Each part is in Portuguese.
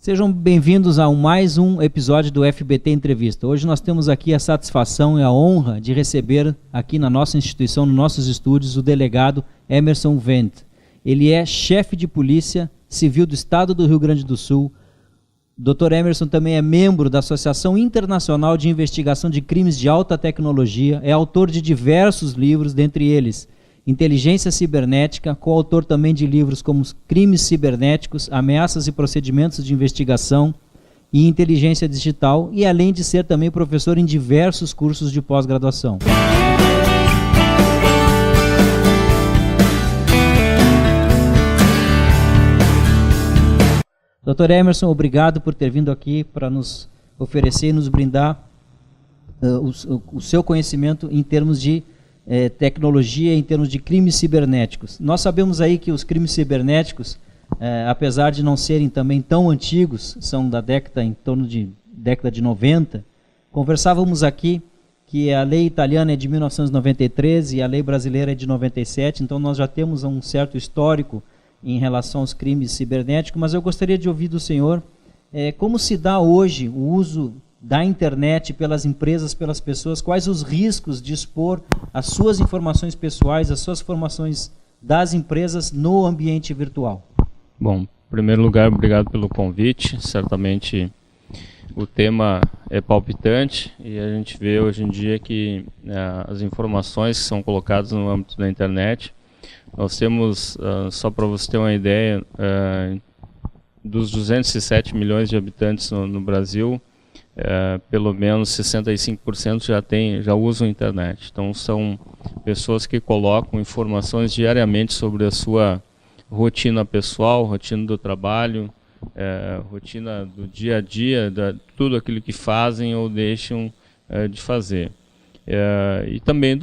Sejam bem-vindos a mais um episódio do FBT Entrevista. Hoje nós temos aqui a satisfação e a honra de receber aqui na nossa instituição, nos nossos estúdios, o delegado Emerson Wendt. Ele é chefe de polícia civil do estado do Rio Grande do Sul. Dr. Emerson também é membro da Associação Internacional de Investigação de Crimes de Alta Tecnologia, é autor de diversos livros, dentre eles Inteligência Cibernética, coautor também de livros como Crimes Cibernéticos, Ameaças e Procedimentos de Investigação e Inteligência Digital, e além de ser também professor em diversos cursos de pós-graduação. Dr. Emerson, obrigado por ter vindo aqui para nos oferecer e nos brindar o seu conhecimento em termos de tecnologia, em termos de crimes cibernéticos. Nós sabemos aí que os crimes cibernéticos, apesar de não serem também tão antigos, são da década, em torno de década de 90, conversávamos aqui que a lei italiana é de 1993 e a lei brasileira é de 97, então nós já temos um certo histórico em relação aos crimes cibernéticos, mas eu gostaria de ouvir do senhor como se dá hoje o uso da internet pelas empresas, pelas pessoas, quais os riscos de expor as suas informações pessoais, as suas informações das empresas no ambiente virtual. Bom, em primeiro lugar, obrigado pelo convite. Certamente o tema é palpitante e a gente vê hoje em dia que as informações que são colocadas no âmbito da internet, nós temos, só para você ter uma ideia, dos 207 milhões de habitantes no Brasil, pelo menos 65% já usam a internet. Então são pessoas que colocam informações diariamente sobre a sua rotina pessoal, rotina do trabalho, rotina do dia a dia, tudo aquilo que fazem ou deixam de fazer. E também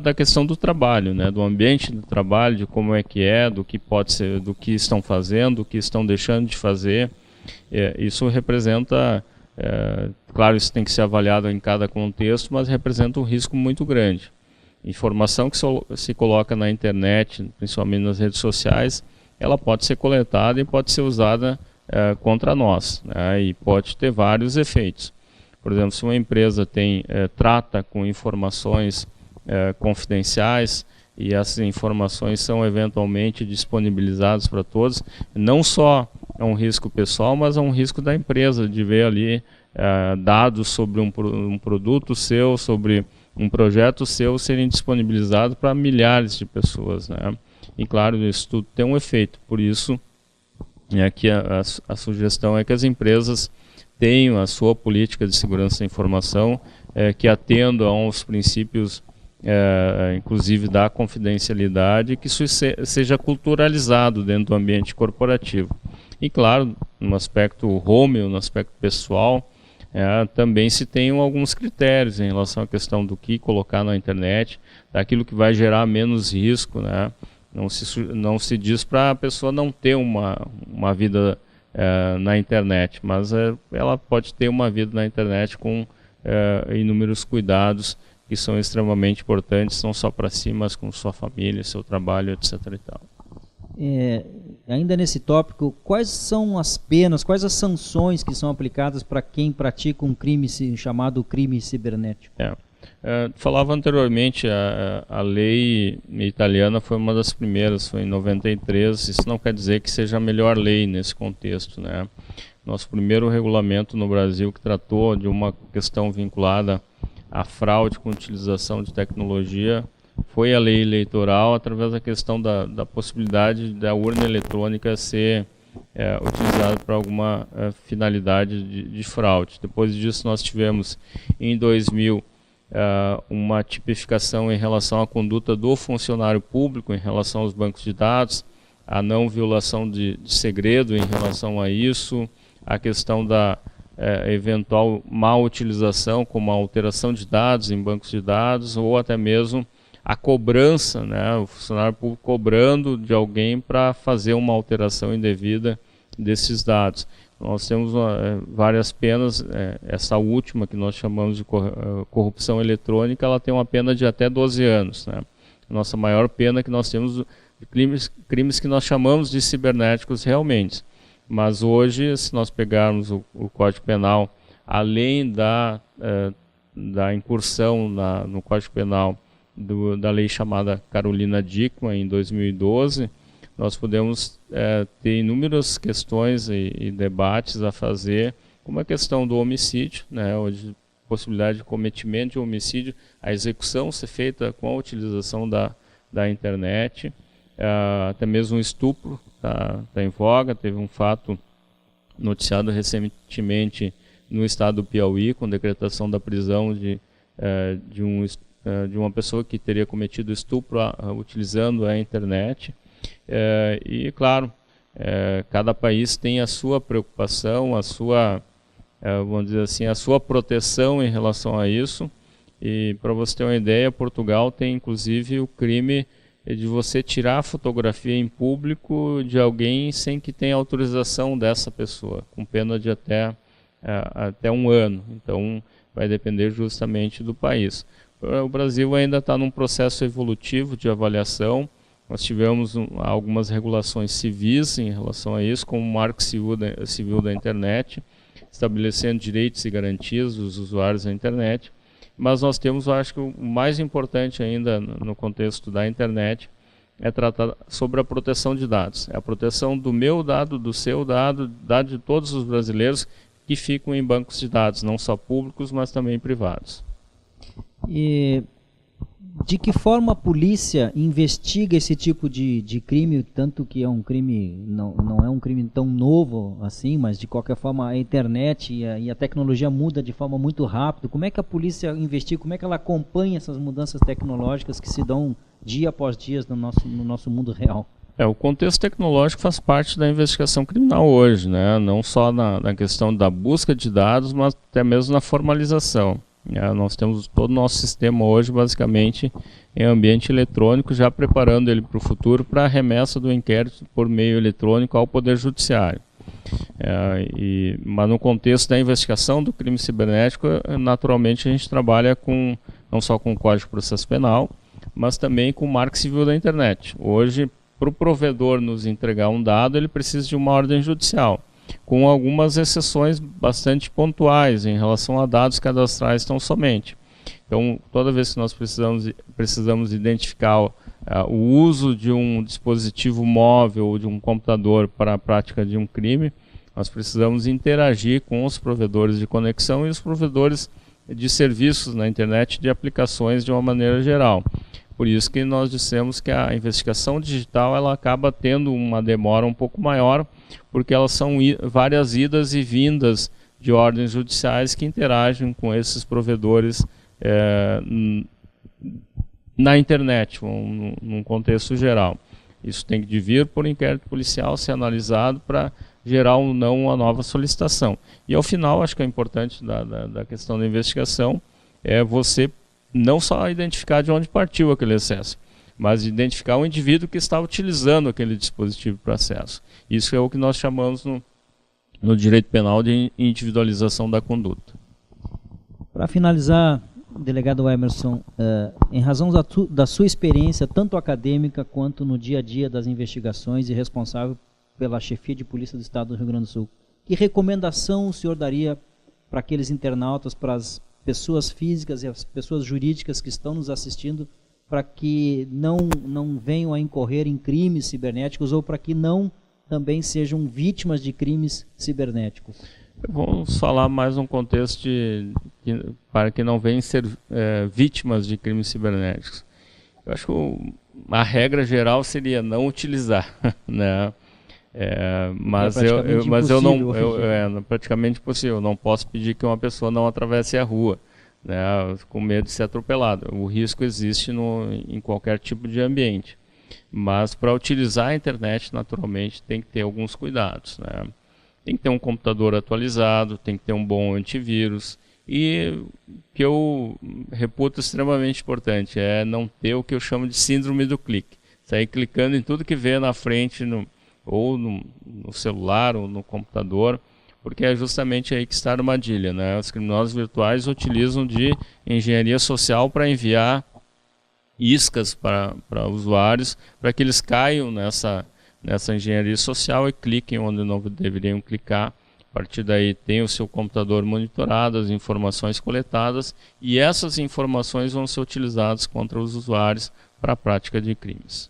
da questão do trabalho, né? Do ambiente do trabalho, de como é, do que pode ser, do que estão fazendo, do que estão deixando de fazer. Isso representa, claro, isso tem que ser avaliado em cada contexto, mas representa um risco muito grande. Informação que se coloca na internet, principalmente nas redes sociais, ela pode ser coletada e pode ser usada contra nós, né? E pode ter vários efeitos. Por exemplo, se uma empresa trata com informações confidenciais e essas informações são eventualmente disponibilizadas para todos, não só é um risco pessoal, mas é um risco da empresa de ver ali dados sobre um produto seu, sobre um projeto seu serem disponibilizados para milhares de pessoas, né? E claro, isso tudo tem um efeito. Por isso, aqui a sugestão é que as empresas tenham a sua política de segurança da informação que atenda aos princípios, inclusive da confidencialidade, que isso seja culturalizado dentro do ambiente corporativo. E claro, no aspecto home, no aspecto pessoal, também se tem alguns critérios em relação à questão do que colocar na internet, daquilo que vai gerar menos risco, né? Não se diz para a pessoa não ter uma vida na internet, mas ela pode ter uma vida na internet com inúmeros cuidados que são extremamente importantes, não só para si, mas com sua família, seu trabalho, etc. e tal. Ainda nesse tópico, quais são as penas, quais as sanções que são aplicadas para quem pratica um crime chamado crime cibernético? Falava anteriormente, a lei italiana foi uma das primeiras, foi em 93, isso não quer dizer que seja a melhor lei nesse contexto, né? Nosso primeiro regulamento no Brasil que tratou de uma questão vinculada à fraude com utilização de tecnologia foi a lei eleitoral, através da questão da possibilidade da urna eletrônica ser utilizada para alguma finalidade de fraude. Depois disso nós tivemos em 2000 uma tipificação em relação à conduta do funcionário público em relação aos bancos de dados, a não violação de segredo em relação a isso, a questão da eventual má utilização, como a alteração de dados em bancos de dados, ou até mesmo a cobrança, né, o funcionário público cobrando de alguém para fazer uma alteração indevida desses dados. Nós temos várias penas, essa última que nós chamamos de corrupção eletrônica, ela tem uma pena de até 12 anos. Né? A nossa maior pena que nós temos de crimes que nós chamamos de cibernéticos realmente. Mas hoje, se nós pegarmos o Código Penal, além da incursão no Código Penal da lei chamada Carolina Dickmann, em 2012, nós podemos ter inúmeras questões e debates a fazer, como a questão do homicídio, né, onde possibilidade de cometimento de homicídio, a execução ser feita com a utilização da internet, até mesmo o estupro está em voga. Teve um fato noticiado recentemente no estado do Piauí, com decretação da prisão de uma pessoa que teria cometido estupro utilizando a internet. E, claro, cada país tem a sua preocupação, a sua, vamos dizer assim, a sua proteção em relação a isso. E, para você ter uma ideia, Portugal tem inclusive o crime de você tirar a fotografia em público de alguém sem que tenha autorização dessa pessoa, com pena de até 1 ano. Então, vai depender justamente do país. O Brasil ainda está num processo evolutivo de avaliação. Nós tivemos algumas regulações civis em relação a isso, como o Marco Civil da Internet, estabelecendo direitos e garantias dos usuários da internet. Mas nós temos, eu acho que o mais importante ainda no contexto da internet é tratar sobre a proteção de dados. É a proteção do meu dado, do seu dado de todos os brasileiros que ficam em bancos de dados, não só públicos, mas também privados. E de que forma a polícia investiga esse tipo de crime, tanto que é um crime, não é um crime tão novo assim, mas de qualquer forma a internet e a tecnologia muda de forma muito rápida. Como é que a polícia investiga, como é que ela acompanha essas mudanças tecnológicas que se dão dia após dia no nosso mundo real? O contexto tecnológico faz parte da investigação criminal hoje, né? Não só na questão da busca de dados, mas até mesmo na formalização. Nós temos todo o nosso sistema hoje basicamente em ambiente eletrônico, já preparando ele para o futuro para a remessa do inquérito por meio eletrônico ao Poder Judiciário. Mas no contexto da investigação do crime cibernético, naturalmente a gente trabalha não só com o Código de Processo Penal, mas também com o Marco Civil da Internet. Hoje, para o provedor nos entregar um dado, ele precisa de uma ordem judicial, com algumas exceções bastante pontuais em relação a dados cadastrais tão somente. Então, toda vez que nós precisamos identificar o uso de um dispositivo móvel ou de um computador para a prática de um crime, nós precisamos interagir com os provedores de conexão e os provedores de serviços na internet de aplicações de uma maneira geral. Por isso que nós dissemos que a investigação digital ela acaba tendo uma demora um pouco maior, porque elas são várias idas e vindas de ordens judiciais que interagem com esses provedores na internet, num contexto geral. Isso tem que vir por inquérito policial, ser analisado para gerar ou não uma nova solicitação. E ao final, acho que é importante da questão da investigação é você não só identificar de onde partiu aquele acesso, mas identificar o indivíduo que está utilizando aquele dispositivo para acesso. Isso é o que nós chamamos no direito penal de individualização da conduta. Para finalizar, delegado Emerson, em razão da sua experiência, tanto acadêmica quanto no dia a dia das investigações e responsável pela chefia de polícia do Estado do Rio Grande do Sul, que recomendação o senhor daria para aqueles internautas, para as pessoas físicas e as pessoas jurídicas que estão nos assistindo, para que não venham a incorrer em crimes cibernéticos ou para que não também sejam vítimas de crimes cibernéticos? Vamos falar mais num contexto para que não venham ser vítimas de crimes cibernéticos. Eu acho que a regra geral seria não utilizar, né? Mas eu não, praticamente impossível. Eu não posso pedir que uma pessoa não atravesse a rua, né, com medo de ser atropelado. O risco existe em qualquer tipo de ambiente. Mas para utilizar a internet, naturalmente, tem que ter alguns cuidados, né? Tem que ter um computador atualizado, tem que ter um bom antivírus. E o que eu reputo extremamente importante é não ter o que eu chamo de síndrome do clique. Sair clicando em tudo que vê na frente, ou no celular ou no computador, porque é justamente aí que está a armadilha, né? Os criminosos virtuais utilizam de engenharia social para enviar iscas para usuários, para que eles caiam nessa engenharia social e cliquem onde não deveriam clicar. A partir daí tem o seu computador monitorado, as informações coletadas, e essas informações vão ser utilizadas contra os usuários para a prática de crimes.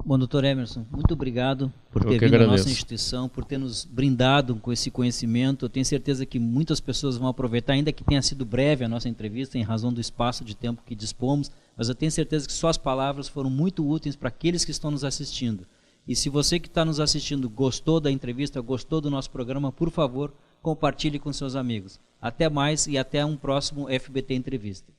Bom, doutor Emerson, muito obrigado por ter vindo à nossa instituição, por ter nos brindado com esse conhecimento. Eu tenho certeza que muitas pessoas vão aproveitar, ainda que tenha sido breve a nossa entrevista, em razão do espaço de tempo que dispomos, mas eu tenho certeza que suas palavras foram muito úteis para aqueles que estão nos assistindo. E se você que está nos assistindo gostou da entrevista, gostou do nosso programa, por favor, compartilhe com seus amigos. Até mais e até um próximo FBT Entrevista.